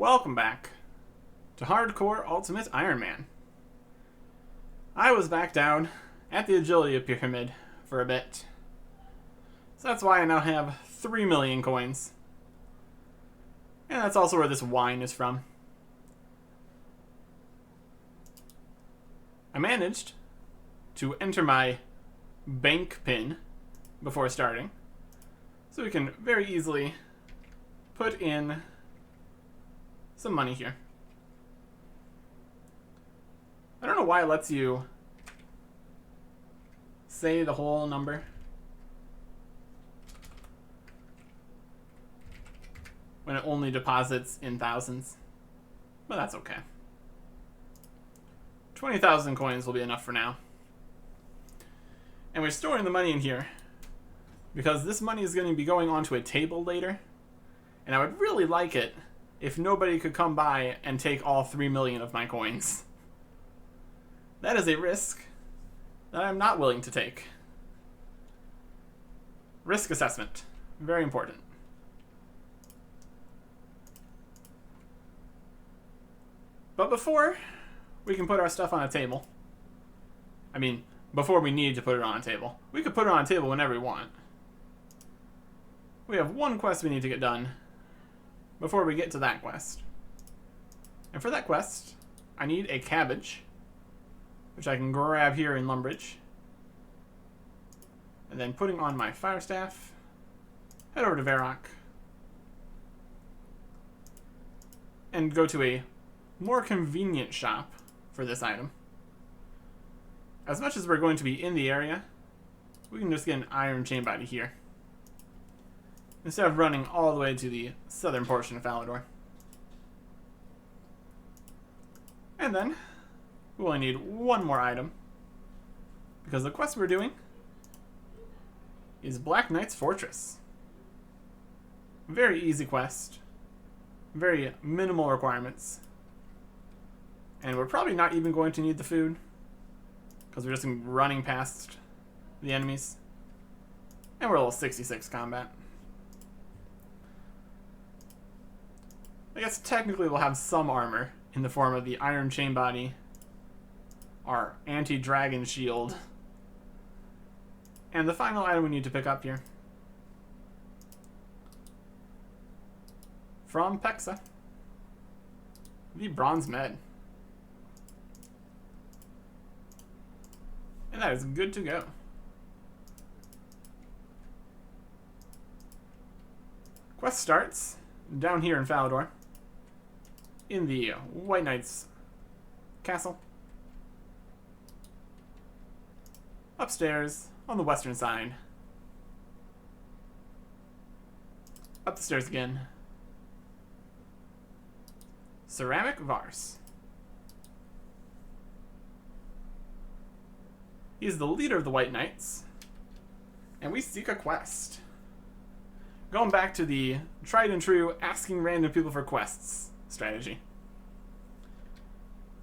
welcome back to Hardcore Ultimate Iron Man. I was back down at the Agility Pyramid for a bit, so that's why I now have 3 million coins. And that's also where this wine is from. I managed to enter my bank pin before starting, so we can very easily put in some money here. I don't know why it lets you say the whole number when it only deposits in thousands, but that's okay. 20,000 coins will be enough for now. And we're storing the money in here because this money is going to be going onto a table later, and I would really like it if nobody could come by and take all 3 million of my coins. That is a risk that I'm not willing to take. Risk assessment. Very important. But before we can put our stuff on a table, I mean, before we need to put it on a table, we could put it on a table whenever we want. We have one quest we need to get done before we get to that quest. And for that quest, I need a cabbage, which I can grab here in Lumbridge. And then putting on my fire staff, head over to Varrock, and go to a more convenient shop for this item. As much as we're going to be in the area, we can just get an iron chain body here, instead of running all the way to the southern portion of Falador. And then we only need one more item, because the quest we're doing is Black Knight's Fortress. Very easy quest, very minimal requirements, and we're probably not even going to need the food, because we're just running past the enemies, and we're level 66 combat. I guess technically we'll have some armor in the form of the iron chain body, our anti-dragon shield, and the final item we need to pick up here from Pexa, the bronze med. And that is good to go. Quest starts down here in Falador, in the White Knight's castle, upstairs on the western side, up the stairs again, ceramic vase. He is the leader of the White Knights, and we seek a quest. Going back to the tried and true asking random people for quests strategy.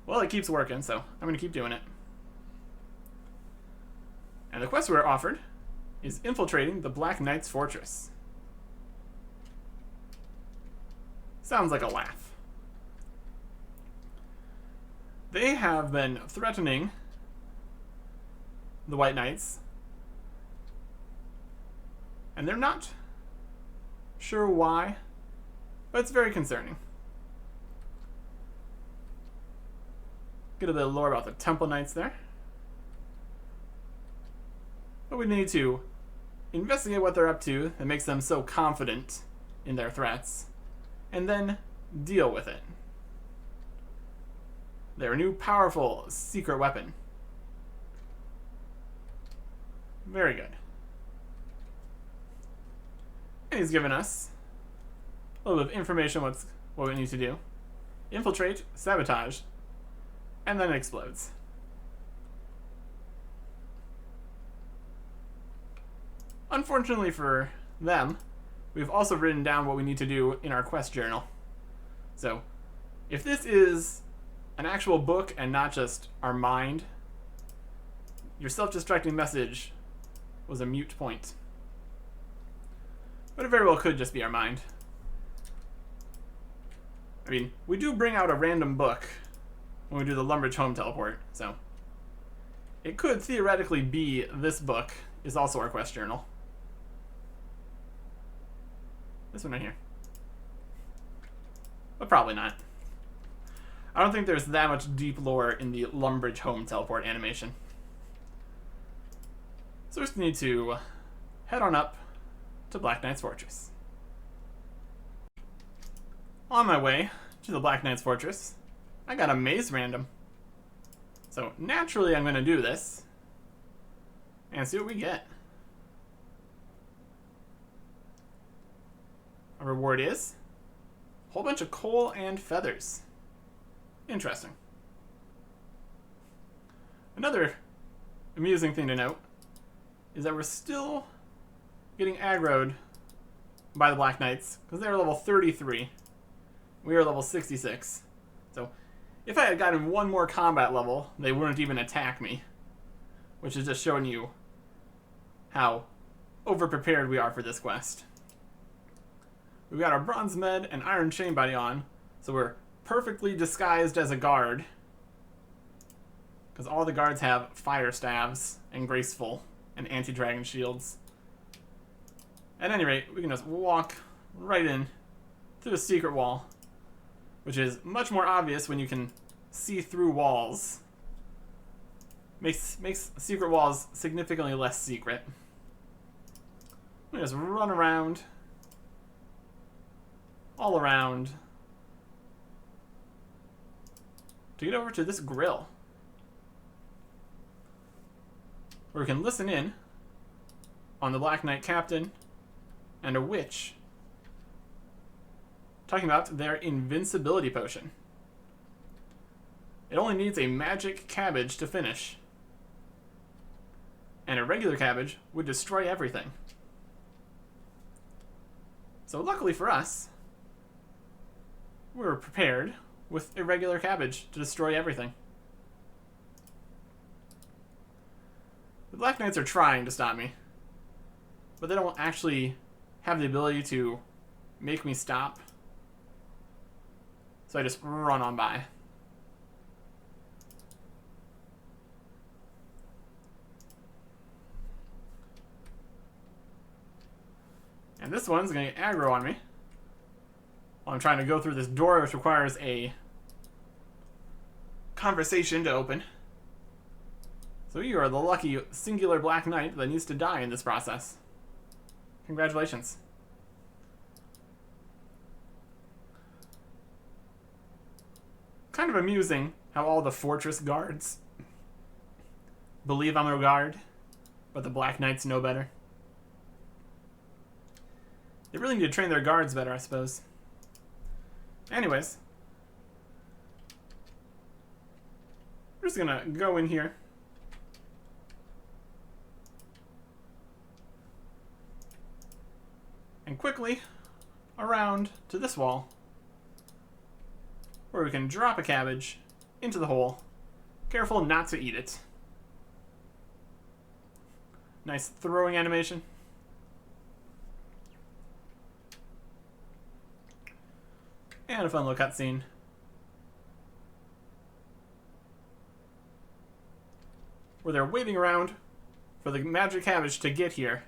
Well, it keeps working, so I'm going to keep doing it. And the quest we're offered is infiltrating the Black Knight's Fortress. Sounds like a laugh. They have been threatening the White Knights, and they're not sure why, but it's very concerning. Get a bit of lore about the Temple Knights there. But we need to investigate what they're up to that makes them so confident in their threats, and then deal with it. Their new powerful secret weapon. Very good. And he's given us a little bit of information on what we need to do. Infiltrate, sabotage, and then it explodes. Unfortunately for them, we've also written down what we need to do in our quest journal. So, if this is an actual book and not just our mind, your self-destructing message was a mute point. But it very well could just be our mind. I mean, we do bring out a random book when we do the Lumbridge home teleport, so it could theoretically be this book is also our quest journal. This one right here. But probably not. I don't think there's that much deep lore in the Lumbridge home teleport animation. So we just need to head on up to Black Knight's Fortress. On my way to the Black Knight's Fortress, I got a maze random. So naturally I'm going to do this and see what we get. Our reward is a whole bunch of coal and feathers. Interesting. Another amusing thing to note is that we're still getting aggroed by the Black Knights because they're level 33. We are level 66. So if I had gotten one more combat level, they wouldn't even attack me. Which is just showing you how over-prepared we are for this quest. We've got our Bronze Med and Iron Chain Body on, so we're perfectly disguised as a guard. Because all the guards have fire staves and graceful and anti-dragon shields. At any rate, we can just walk right in through the secret wall, which is much more obvious when you can see through walls. Makes secret walls significantly less secret. We just run around, all around, to get over to this grill, where we can listen in on the Black Knight Captain and a witch talking about their invincibility potion. It only needs a magic cabbage to finish, and a regular cabbage would destroy everything. So luckily for us, we're prepared with a regular cabbage to destroy everything. The Black Knights are trying to stop me, but they don't actually have the ability to make me stop. So I just run on by. And this one's going to get aggro on me while I'm trying to go through this door, which requires a conversation to open. So you are the lucky singular Black Knight that needs to die in this process. Congratulations. Kind of amusing how all the fortress guards believe I'm a guard, but the Black Knights know better. They really need to train their guards better, I suppose. Anyways, we're just gonna go in here. And quickly around to this wall, where we can drop a cabbage into the hole. Careful not to eat it. Nice throwing animation. And a fun little cutscene. Where they're waiting around for the magic cabbage to get here.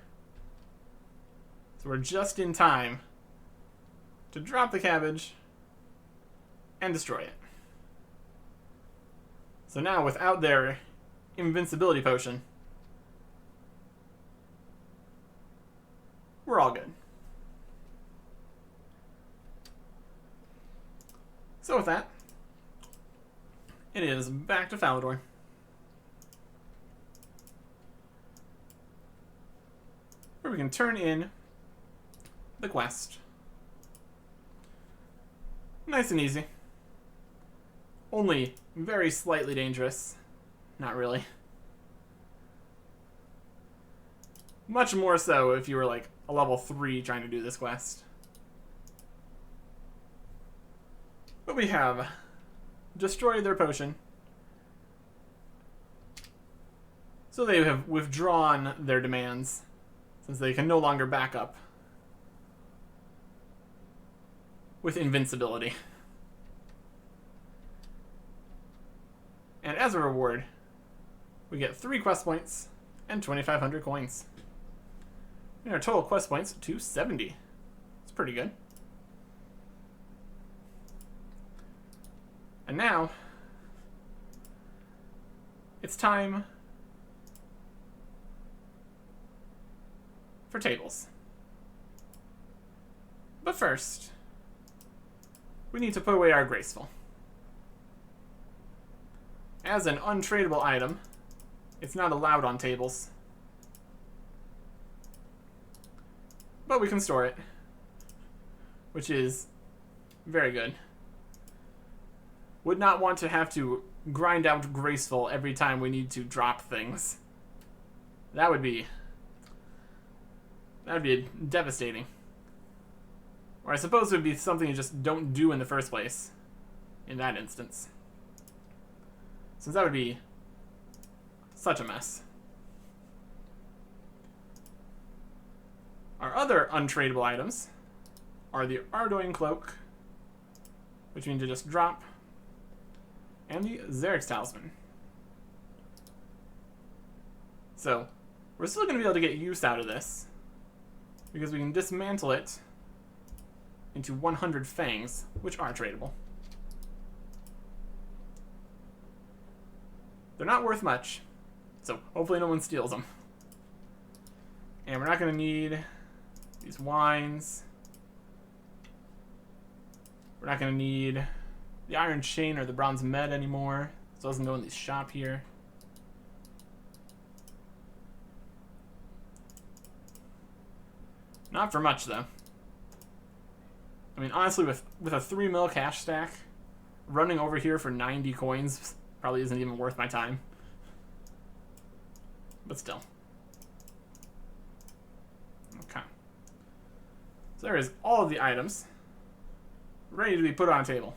So we're just in time to drop the cabbage and destroy it. So now, without their invincibility potion, we're all good. So with that, it is back to Falador. Where we can turn in the quest. Nice and easy. Only very slightly dangerous. Not really. Much more so if you were like a level 3 trying to do this quest. But we have destroyed their potion. So they have withdrawn their demands, since they can no longer back up with invincibility. as a reward, we get 3 quest points and 2,500 coins. And our total quest points to 70. It's pretty good. And now, it's time for tables. But first, we need to put away our graceful. As an untradeable item, it's not allowed on tables. But we can store it, which is very good. Would not want to have to grind out graceful every time we need to drop things. That would be devastating. Or I suppose it would be something you just don't do in the first place in that instance. Since that would be such a mess. Our other untradeable items are the Ardoin Cloak, which means to just drop, and the Jagex Talisman. So, we're still going to be able to get use out of this, because we can dismantle it into 100 fangs, which are tradable. They're not worth much, so hopefully no one steals them. And we're not going to need these wines. We're not going to need the iron chain or the bronze med anymore, so it doesn't go in the shop here. Not for much, though. I mean, honestly, with a 3 mil cash stack, running over here for 90 coins probably isn't even worth my time. But still. Okay. So there is all of the items ready to be put on a table.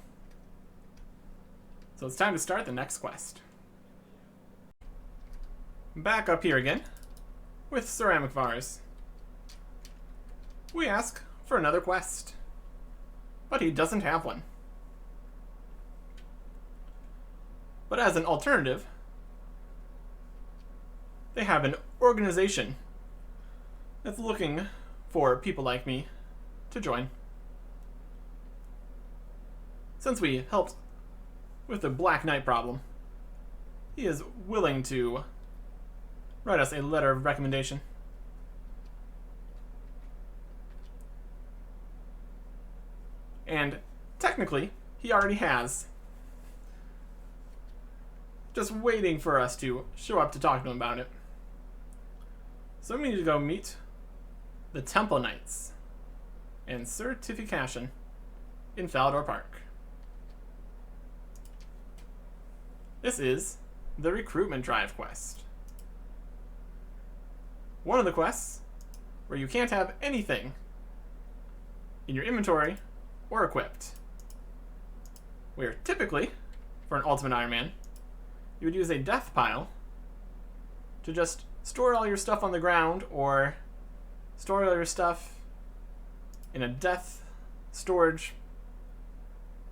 So it's time to start the next quest. Back up here again with Ceramic Vars. We ask for another quest, but he doesn't have one. But as an alternative, they have an organization that's looking for people like me to join. Since we helped with the Black Knight problem, he is willing to write us a letter of recommendation. And technically, he already has. Just waiting for us to show up to talk to him about it. So we need to go meet the Temple Knights and Certification in Falador Park. This is the Recruitment Drive quest. One of the quests where you can't have anything in your inventory or equipped. Where typically, for an Ultimate Iron Man, you would use a death pile to just store all your stuff on the ground or store all your stuff in a death storage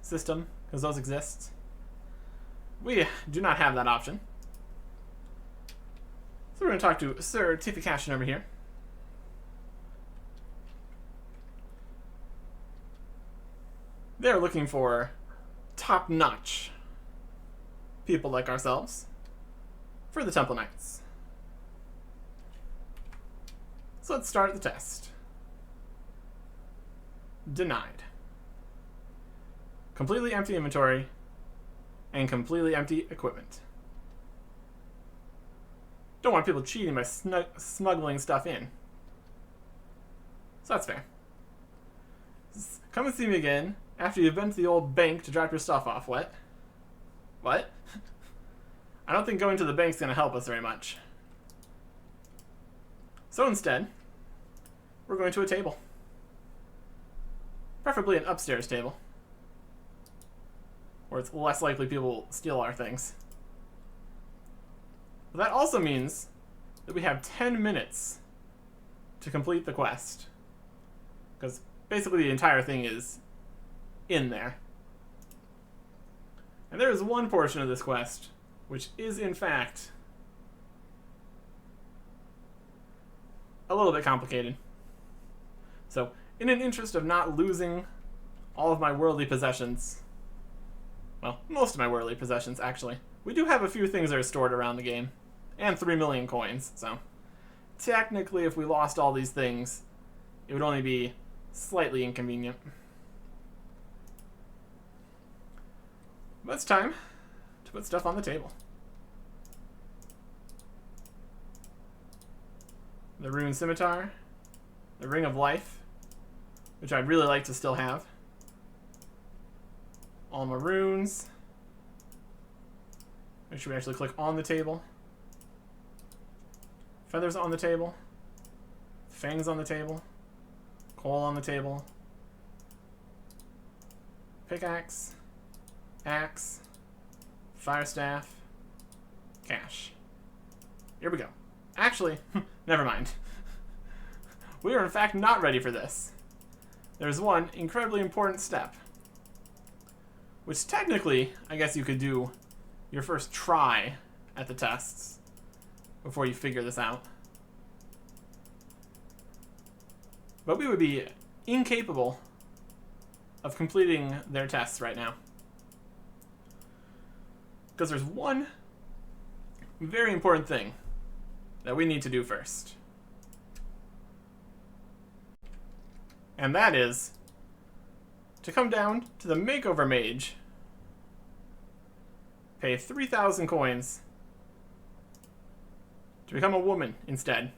system, because those exist. We do not have that option. So we're going to talk to Certification over here. They're looking for top-notch people like ourselves for the Temple Knights. So let's start the test. Denied. Completely empty inventory and completely empty equipment. Don't want people cheating by smuggling stuff in. So that's fair. Come and see me again after you've been to the old bank to drop your stuff off. What? What? I don't think going to the bank's going to help us very much. So instead, we're going to a table. Preferably an upstairs table, where it's less likely people will steal our things. But that also means that we have 10 minutes to complete the quest. Because basically the entire thing is in there. And there is one portion of this quest which is in fact a little bit complicated. So, in an interest of not losing all of my worldly possessions, well, most of my worldly possessions actually, we do have a few things that are stored around the game, and 3 million coins, so technically if we lost all these things, it would only be slightly inconvenient. But it's time to put stuff on the table. The Rune Scimitar, the Ring of Life, which I'd really like to still have. All my runes. Make sure we actually click on the table. Feathers on the table. Fangs on the table. Coal on the table. Pickaxe. Axe. Fire staff. Cash. Here we go. Actually, never mind. We are in fact not ready for this. There's one incredibly important step, which technically, I guess you could do your first try at the tests before you figure this out. But we would be incapable of completing their tests right now. Because there's one very important thing that we need to do first. And that is to come down to the Makeover Mage, pay 3,000 coins to become a woman instead.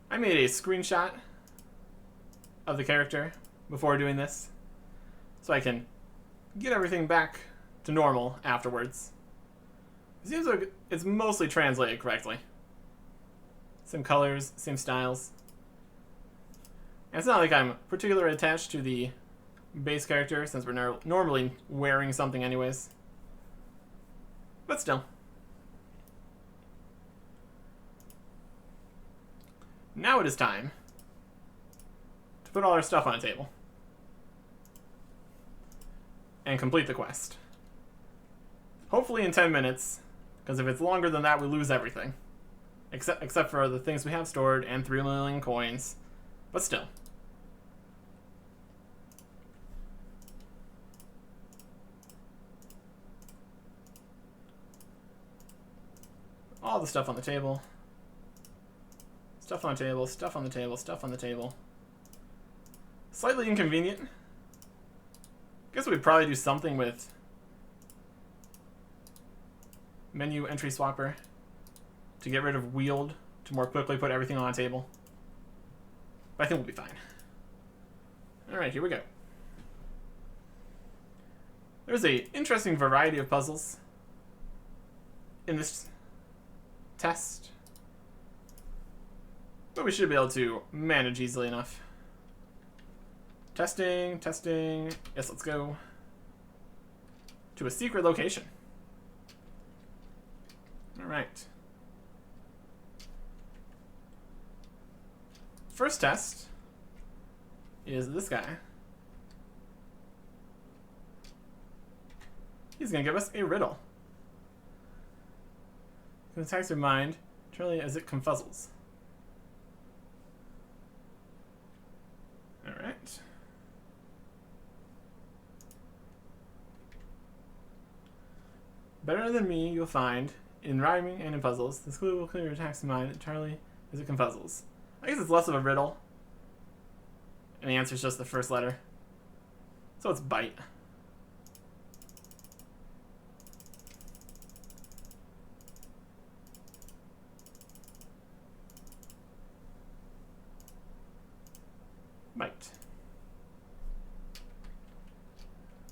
I made a screenshot of the character before doing this, so I can get everything back to normal afterwards. It seems like it's mostly translated correctly. Same colors, same styles. And it's not like I'm particularly attached to the base character, since we're normally wearing something anyways. But still. Now it is time to put all our stuff on a table and complete the quest. Hopefully in 10 minutes, because if it's longer than that, we lose everything. Except for the things we have stored and 3 million coins. But still. All the stuff on the table. Stuff on the table, stuff on the table, stuff on the table. Slightly inconvenient. Guess we'd probably do something with menu entry swapper to get rid of wield to more quickly put everything on a table. But I think we'll be fine. Alright, here we go. There's an interesting variety of puzzles in this test, but we should be able to manage easily enough. Testing, testing. Yes, let's go to a secret location. Alright. First test is this guy. He's going to give us a riddle. It attacks your mind, truly as it confuzzles. Alright. Better than me, you'll find, in rhyming and in puzzles, this clue will clear your attacks your mind entirely as it confuzzles. I guess it's less of a riddle, and the answer is just the first letter. So it's bite. Bite.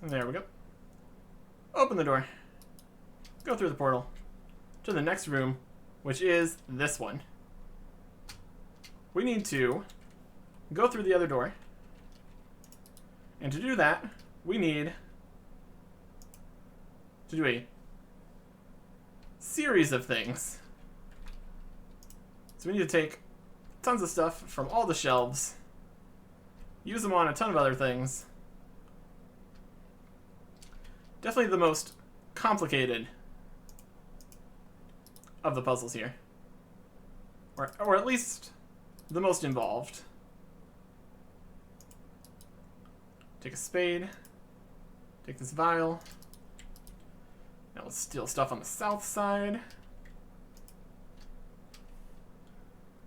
And there we go. Open the door. Go through the portal to the next room, which is this one. We need to go through the other door. And to do that, we need to do a series of things. So we need to take tons of stuff from all the shelves, use them on a ton of other things, Definitely the most complicated of the puzzles here. Or at least the most involved. Take a spade. Take this vial. Now let's steal stuff on the south side.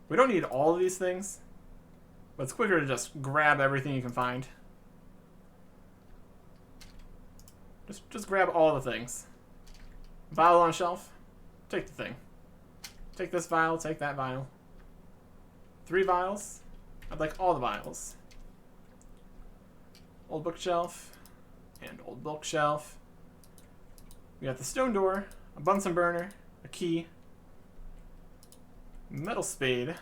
We don't need all of these things, but it's quicker to just grab everything you can find. Just grab all the things. Vial on shelf, take the thing. Take this vial, take that vial. 3 vials. I'd like all the vials. Old bookshelf and old bookshelf. We got the stone door, a Bunsen burner, a key, metal spade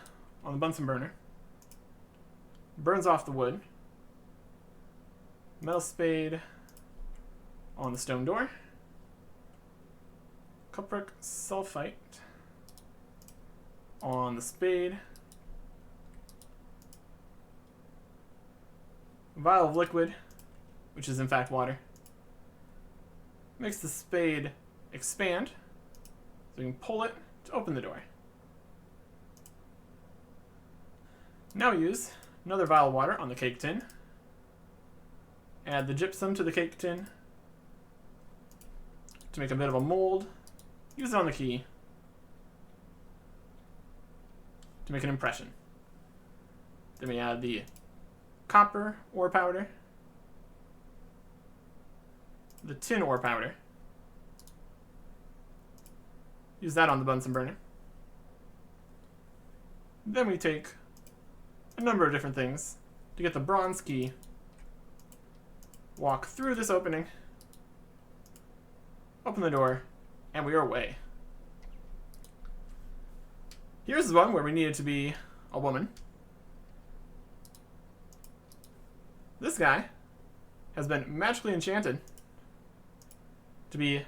on the Bunsen burner. Burns off the wood. Metal spade on the stone door. Cupric sulfite on the spade. Vial of liquid, which is in fact water. Makes the spade expand, so we can pull it to open the door. Now we use another vial of water on the cake tin. Add the gypsum to the cake tin to make a bit of a mold. Use it on the key to make an impression. Then we add the copper ore powder, the tin ore powder. Use that on the Bunsen burner. Then we take a number of different things to get the bronze key. Walk through this opening, open the door, and we are away. Here's one where we needed to be a woman. This guy has been magically enchanted to be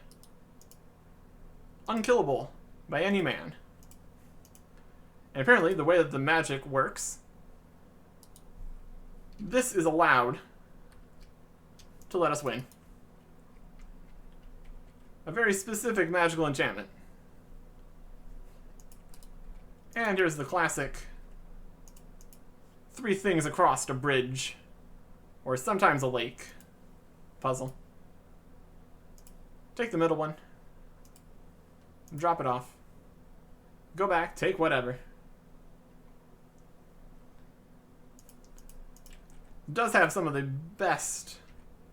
unkillable by any man. And apparently, the way that the magic works, this is allowed to let us win. A very specific magical enchantment. And here's the classic 3 things across a bridge, or sometimes a lake, puzzle. Take the middle one, drop it off, go back, take whatever. It does have some of the best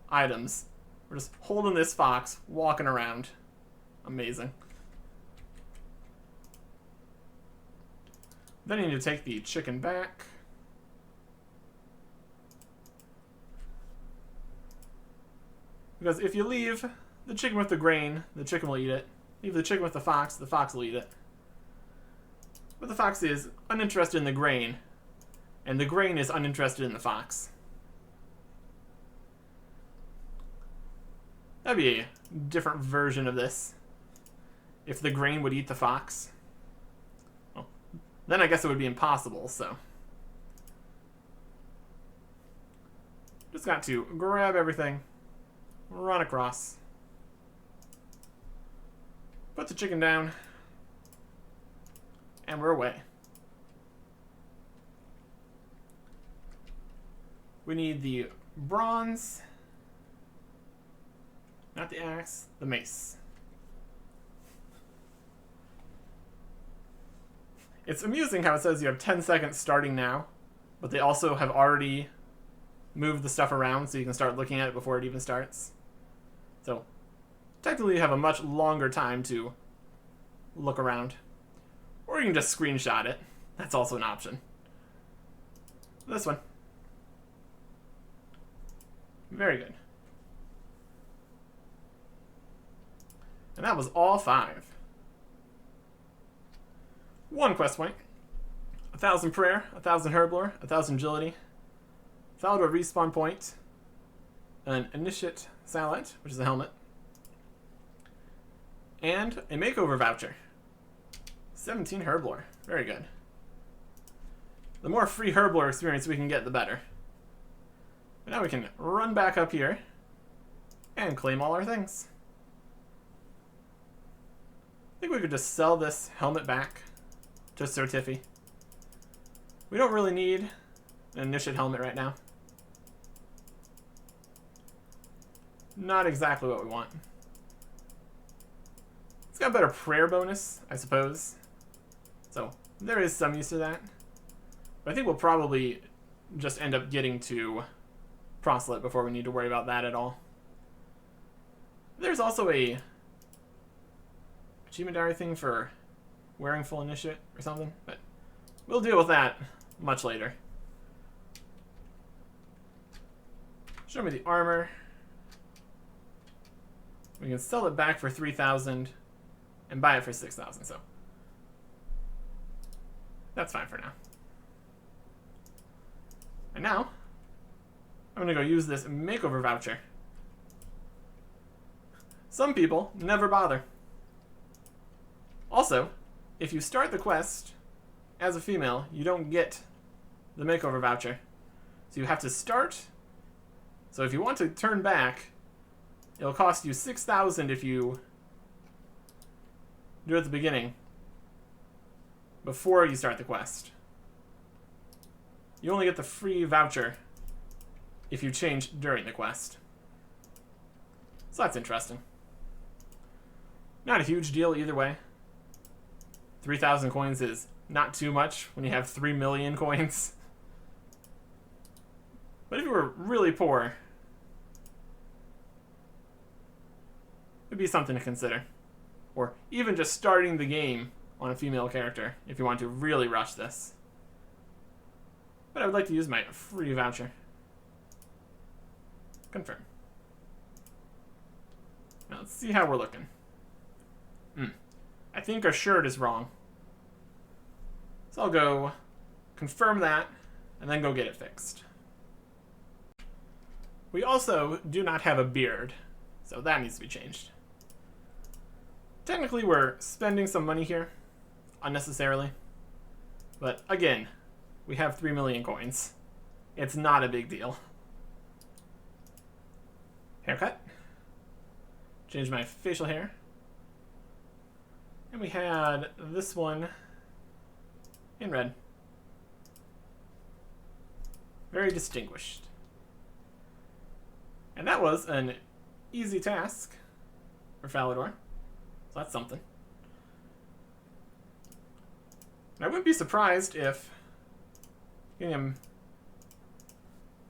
items. We're just holding this fox, walking around. Amazing. Then you need to take the chicken back. Because if you leave the chicken with the grain, the chicken will eat it. Leave the chicken with the fox will eat it. But the fox is uninterested in the grain, and the grain is uninterested in the fox. That'd be a different version of this. If the grain would eat the fox. Well, then I guess it would be impossible, so. Just got to grab everything, run across, put the chicken down, and we're away. We need the bronze, not the axe, the mace. It's amusing how it says you have 10 seconds starting now, but they also have already moved the stuff around so you can start looking at it before it even starts. So, technically you have a much longer time to look around. Or you can just screenshot it. That's also an option. This one. Very good. And that was all 5. 1 quest point. 1,000 prayer, 1,000 herblore, 1,000 agility, 1,000 respawn point, an initiate salad, which is a helmet, and a makeover voucher. 17 herblore. Very good. The more free herblore experience we can get, the better. But now we can run back up here And claim all our things. I think we could just sell this helmet back to Sir Tiffy. We don't really need an initiate helmet right now. Not exactly what we want. It's got a better prayer bonus, I suppose. So there is some use to that. But I think we'll probably just end up getting to Proselyte before we need to worry about that at all. There's also a achievement diary thing for wearing full initiate or something, but we'll deal with that much later. Show me the armor. We can sell it back for 3,000 and buy it for 6,000, so that's fine for now. And now, I'm gonna go use this makeover voucher. Some people never bother. Also, if you start the quest as a female, you don't get the makeover voucher. So you have to start. So if you want to turn back, it'll cost you 6,000 if you do it at the beginning, before you start the quest. You only get the free voucher if you change during the quest. So that's interesting. Not a huge deal either way. 3,000 coins is not too much when you have 3 million coins. But if you were really poor, it'd be something to consider. Or even just starting the game on a female character if you want to really rush this. But I would like to use my free voucher. Confirm. Now let's see how we're looking. I think our shirt is wrong. So I'll go confirm that and then go get it fixed. We also do not have a beard, so that needs to be changed. Technically, we're spending some money here unnecessarily. But again, we have 3 million coins. It's not a big deal. Haircut. Change my facial hair. And we had this one in red. Very distinguished. And that was an easy task for Falador. So that's something. And I wouldn't be surprised if getting a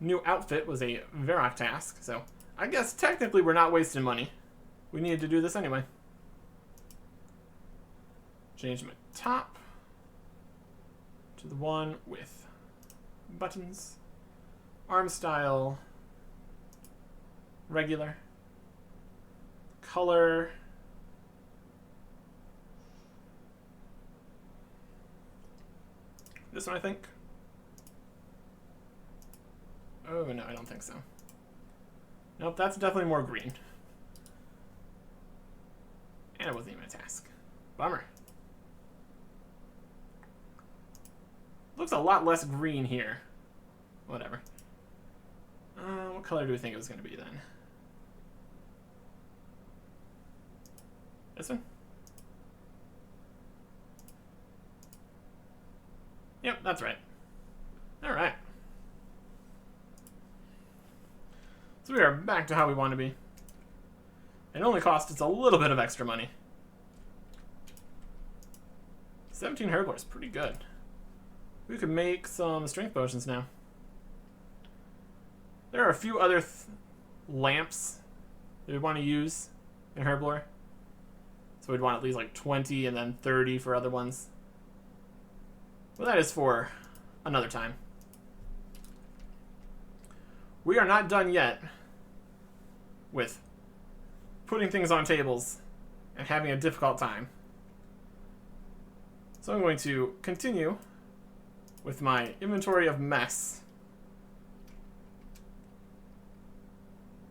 new outfit was a Varrock task. So I guess technically we're not wasting money. We needed to do this anyway. Change my top to the one with buttons. Arm style, regular. Color. This one, I think. Oh, no, I don't think so. Nope, that's definitely more green. And it wasn't even a task. Bummer. Looks a lot less green here. Whatever. What color do we think it was going to be then? This one? Yep, that's right. Alright. So we are back to how we want to be. It only cost us a little bit of extra money. 17 Herbler is pretty good. We could make some strength potions now. There are a few other lamps that we want to use in Herblore. So we'd want at least like 20 and then 30 for other ones. Well, that is for another time. We are not done yet with putting things on tables and having a difficult time. So I'm going to continue with my inventory of mess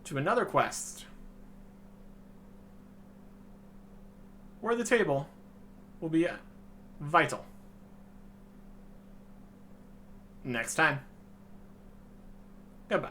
to another quest where the table will be vital. Next time. Goodbye.